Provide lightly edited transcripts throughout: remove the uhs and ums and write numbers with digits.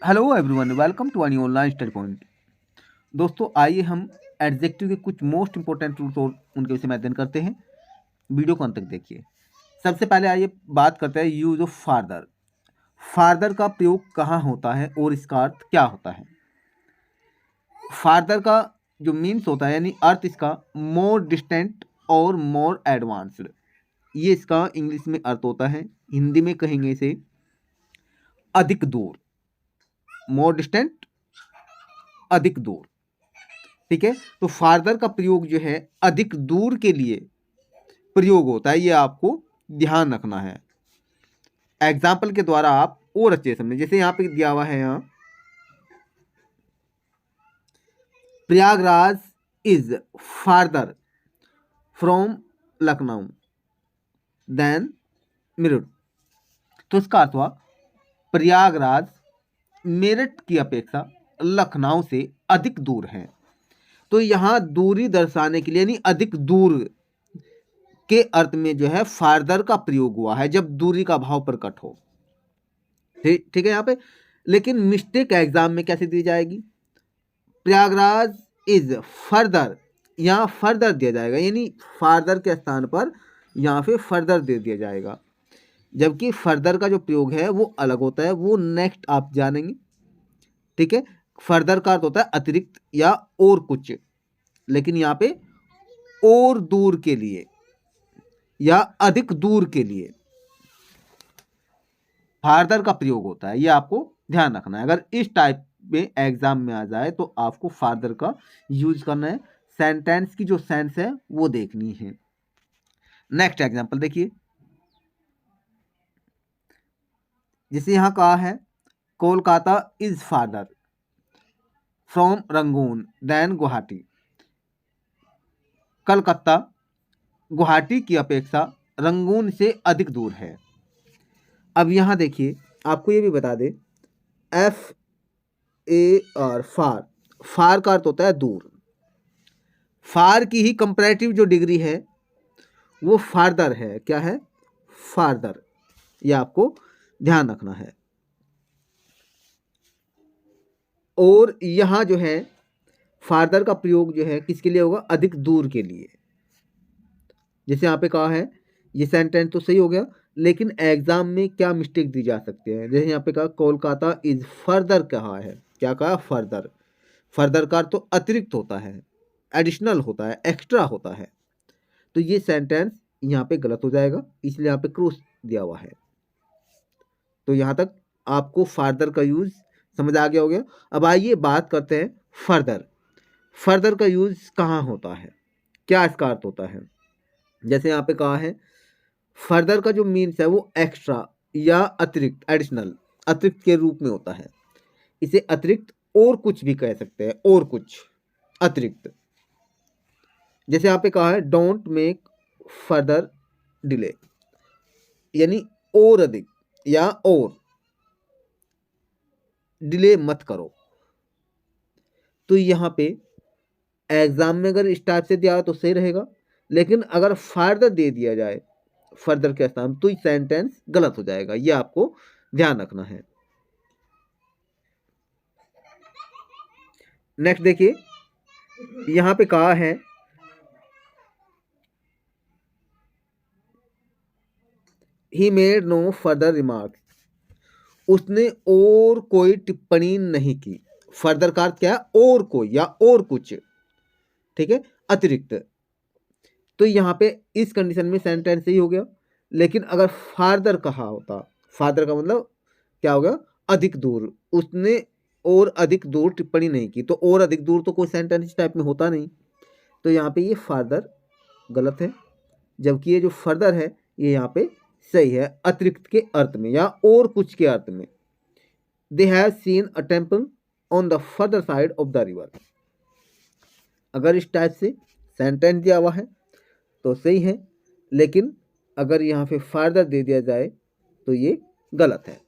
Hello everyone, welcome to any online study point. दोस्तों, आइए हम एडजेक्टिव के कुछ मोस्ट इंपॉर्टेंट रूल्स और उनके विषय में अध्ययन करते हैं। वीडियो को अंत तक देखिए। सबसे पहले आइए बात करते हैं यूज ऑफ फादर। फादर का प्रयोग कहाँ होता है और इसका अर्थ क्या होता है। फादर का जो मीन्स होता है यानी अर्थ इसका मोर डिस्टेंट और मोर एडवांस्ड, ये इसका इंग्लिश में अर्थ होता है। हिंदी में कहेंगे इसे अधिक दूर, मोर डिस्टेंट, अधिक दूर। ठीक है, तो फार्दर का प्रयोग जो है अधिक दूर के लिए प्रयोग होता है, ये आपको ध्यान रखना है। एग्जाम्पल के द्वारा आप और अच्छे समझे। जैसे यहाँ पे दिया हुआ है, यहाँ Prayagraj is farther from Lucknow than Meerut. तो इसका अर्थ हुआ प्रयागराज मेरठ की अपेक्षा लखनऊ से अधिक दूर है। तो यहाँ दूरी दर्शाने के लिए यानी अधिक दूर के अर्थ में जो है फार्दर का प्रयोग हुआ है जब दूरी का भाव प्रकट हो। ठीक है यहाँ पे। लेकिन मिस्टेक एग्जाम में कैसे दी जाएगी, प्रयागराज इज फर्दर, यहाँ फर्दर दिया जाएगा यानी फार्दर के स्थान पर यहाँ पे फर्दर दे दिया जाएगा, जबकि फर्दर का जो प्रयोग है वो अलग होता है, वो नेक्स्ट आप जानेंगे। ठीक है, फर्दर का अर्थ होता है अतिरिक्त या और कुछ, लेकिन यहाँ पे और दूर के लिए या अधिक दूर के लिए फार्दर का प्रयोग होता है, ये आपको ध्यान रखना है। अगर इस टाइप में एग्जाम में आ जाए तो आपको फार्दर का यूज करना है। सेंटेंस की जो सेंस है वो देखनी है। नेक्स्ट एग्जांपल देखिए, जैसे यहां कहा है Kolkata is farther from Rangoon than Guwahati. Calcutta Guwahati की अपेक्षा रंगून से अधिक दूर है। अब यहां देखिए, आपको ये भी बता दे, एफ ए आर फार, फार का अर्थ होता है दूर। फार की ही कंपैरेटिव जो डिग्री है वो फार्दर है। क्या है? फार्दर। ये आपको ध्यान रखना है। और यहां जो है फार्दर का प्रयोग जो है किसके लिए होगा? अधिक दूर के लिए। जैसे यहाँ पे कहा है, ये सेंटेंस तो सही हो गया, लेकिन एग्जाम में क्या मिस्टेक दी जा सकती है। जैसे यहाँ पे कहा कोलकाता इज फर्दर, कहा है, क्या कहा? फर्दर। फर्दर का तो अतिरिक्त होता है, एडिशनल होता है, एक्स्ट्रा होता है। तो ये सेंटेंस यहाँ पे गलत हो जाएगा, इसलिए यहाँ पे क्रॉस दिया हुआ है। तो यहाँ तक आपको फार्दर का यूज समझ आ गया हो गया। अब आइए बात करते हैं फर्दर। फर्दर का यूज कहाँ होता है, क्या इसका अर्थ होता है। जैसे यहाँ पे कहा है फर्दर का जो मीन्स है वो एक्स्ट्रा या अतिरिक्त, एडिशनल, अतिरिक्त के रूप में होता है। इसे अतिरिक्त और कुछ भी कह सकते हैं, और कुछ अतिरिक्त। जैसे यहाँ पे कहा है डोंट मेक फर्दर डिले, यानी और अधिक या और डिले मत करो। तो यहाँ पे एग्जाम में अगर इस टाइप से दिया तो सही रहेगा, लेकिन अगर फर्दर दे दिया जाए फर्दर के स्थान तो सेंटेंस गलत हो जाएगा, ये आपको ध्यान रखना है। नेक्स्ट देखिए, यहां पे कहा है he made no further remarks, उसने और कोई टिप्पणी नहीं की। फर्दर का अर्थ क्या है? और कोई या और कुछ। ठीक है, अतिरिक्त। तो यहाँ पे इस कंडीशन में सेंटेंस सही हो गया। लेकिन अगर फार्दर कहा होता, फार्दर का मतलब क्या हो गया? अधिक दूर, उसने और अधिक दूर टिप्पणी नहीं की। तो और अधिक दूर तो कोई सेंटेंस इस टाइप में होता नहीं। तो यहाँ पे ये फार्दर गलत है, जबकि ये जो फर्दर है ये यहाँ पे सही है, अतिरिक्त के अर्थ में या और कुछ के अर्थ में। They have seen a temple on the further side of the river. अगर इस टाइप से सेंटेंस दिया हुआ है तो सही है, लेकिन अगर यहाँ पे फर्दर दे दिया जाए तो ये गलत है।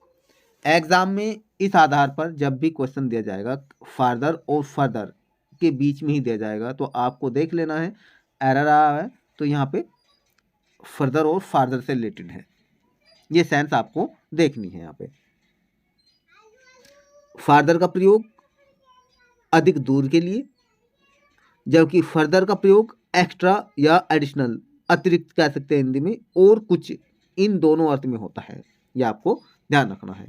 एग्जाम में इस आधार पर जब भी क्वेश्चन दिया जाएगा फार्दर और फर्दर के बीच में ही दिया जाएगा, तो आपको देख लेना है एरर आया है तो यहाँ पे फर्दर और फार्दर से रिलेटेड है, ये सेंस आपको देखनी है। यहाँ पे फार्दर का प्रयोग अधिक दूर के लिए, जबकि फर्दर का प्रयोग एक्स्ट्रा या एडिशनल, अतिरिक्त कह सकते हैं हिंदी में, और कुछ, इन दोनों अर्थ में होता है। यह आपको ध्यान रखना है।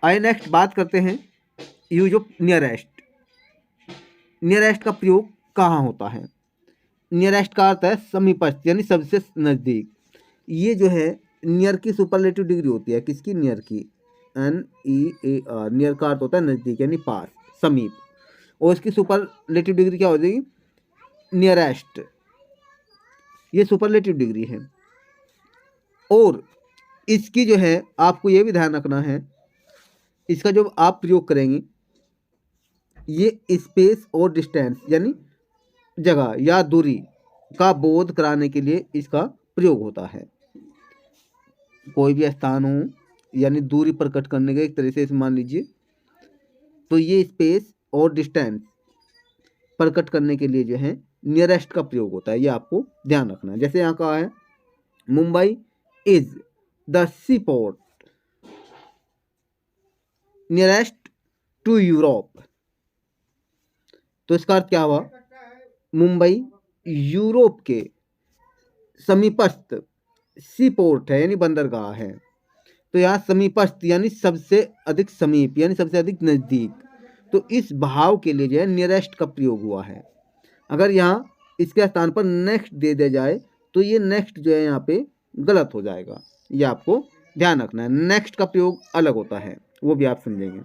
आइए नेक्स्ट बात करते हैं यूज ऑफ नियरेस्ट। नियरेस्ट का प्रयोग कहाँ होता है? नियरेस्ट का अर्थ है समीपस्थ, यानी सबसे नज़दीक। ये जो है नियर की सुपरलेटिव डिग्री होती है। किसकी? नियर की, NEAR। नियर का अर्थ होता है नज़दीक, यानी पास, समीप, और इसकी सुपरलेटिव डिग्री क्या हो जाएगी? नियरेस्ट। ये सुपरलेटिव डिग्री है। और इसकी जो है आपको ये भी ध्यान रखना है, इसका जो आप प्रयोग करेंगे, ये स्पेस और डिस्टेंस यानी जगह या दूरी का बोध कराने के लिए इसका प्रयोग होता है। कोई भी स्थान हो यानी दूरी प्रकट करने का एक तरह से मान लीजिए, तो ये स्पेस और डिस्टेंस प्रकट करने के लिए जो है नियरेस्ट का प्रयोग होता है। ये आपको ध्यान रखना है। जैसे यहाँ कहा है Mumbai is the sea port nearest to Europe. तो इसका अर्थ क्या हुआ? मुंबई यूरोप के समीपस्थ सी पोर्ट है, यानी बंदरगाह है। तो यहाँ समीपस्थ यानी सबसे अधिक समीप, यानी सबसे अधिक नज़दीक। तो इस भाव के लिए जो है नियरेस्ट का प्रयोग हुआ है। अगर यहाँ इसके स्थान पर नेक्स्ट दे दिया जाए तो ये नेक्स्ट जो है यहाँ पे गलत हो जाएगा। ये आपको ध्यान रखना है। नेक्स्ट का प्रयोग अलग होता है, वो भी आप समझेंगे।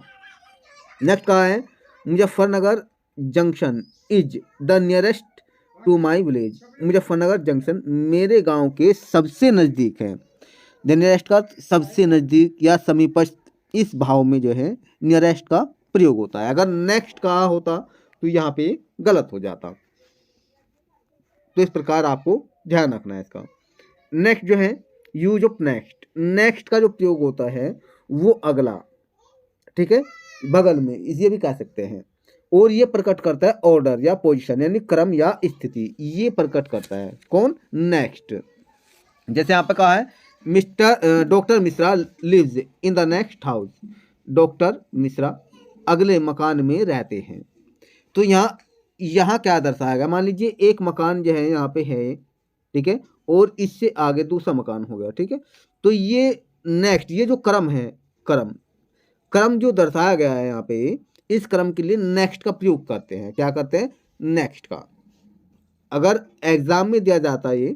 नेक्स्ट कहा है Muzaffarnagar junction is the nearest to my village. Muzaffarnagar junction मेरे गांव के सबसे नज़दीक है। द नियरेस्ट का सबसे नज़दीक या समीपस्थ, इस भाव में जो है नियरेस्ट का प्रयोग होता है। अगर नेक्स्ट कहा होता तो यहाँ पे गलत हो जाता। तो इस प्रकार आपको ध्यान रखना है इसका। नेक्स्ट जो है यूज ऑफ नेक्स्ट। नेक्स्ट का जो प्रयोग होता है वो अगला, ठीक है, बगल में, इसे भी कह सकते हैं। और ये प्रकट करता है ऑर्डर या पोजीशन, यानी क्रम या स्थिति, ये प्रकट करता है। कौन? नेक्स्ट। जैसे यहाँ पे कहा है doctor Mishra lives in the next house. Doctor Mishra अगले मकान में रहते हैं। तो यहाँ क्या दर्शाया गया? मान लीजिए एक मकान जो है यहाँ पे है, ठीक है, और इससे आगे दूसरा मकान हो गया, ठीक है। तो ये नेक्स्ट, ये जो क्रम है, क्रम जो दर्शाया गया है यहाँ पे, इस क्रम के लिए नेक्स्ट का प्रयोग करते हैं। क्या करते हैं? नेक्स्ट का। अगर एग्जाम में दिया जाता है ये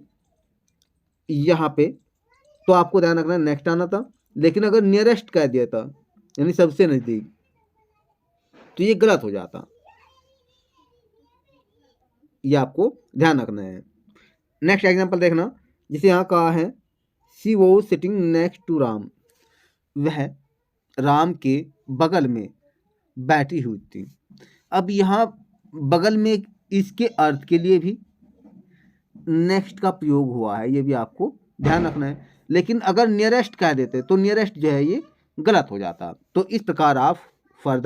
यहाँ पे, तो आपको ध्यान रखना नेक्स्ट आना था। लेकिन अगर नियरेस्ट कह दिया था यानी सबसे नज़दीक, तो ये गलत हो जाता। ये आपको ध्यान रखना है। नेक्स्ट एग्जाम्पल देखना, जिसे यहाँ कहा है she was sitting next to Ram. वह राम के बगल में बैठी हुई थी। अब यहाँ बगल में इसके अर्थ के लिए भी नेक्स्ट का प्रयोग हुआ है, ये भी आपको ध्यान रखना है। लेकिन अगर नियरेस्ट कह देते तो नियरेस्ट जो है ये गलत हो जाता। तो इस प्रकार आप फर्दर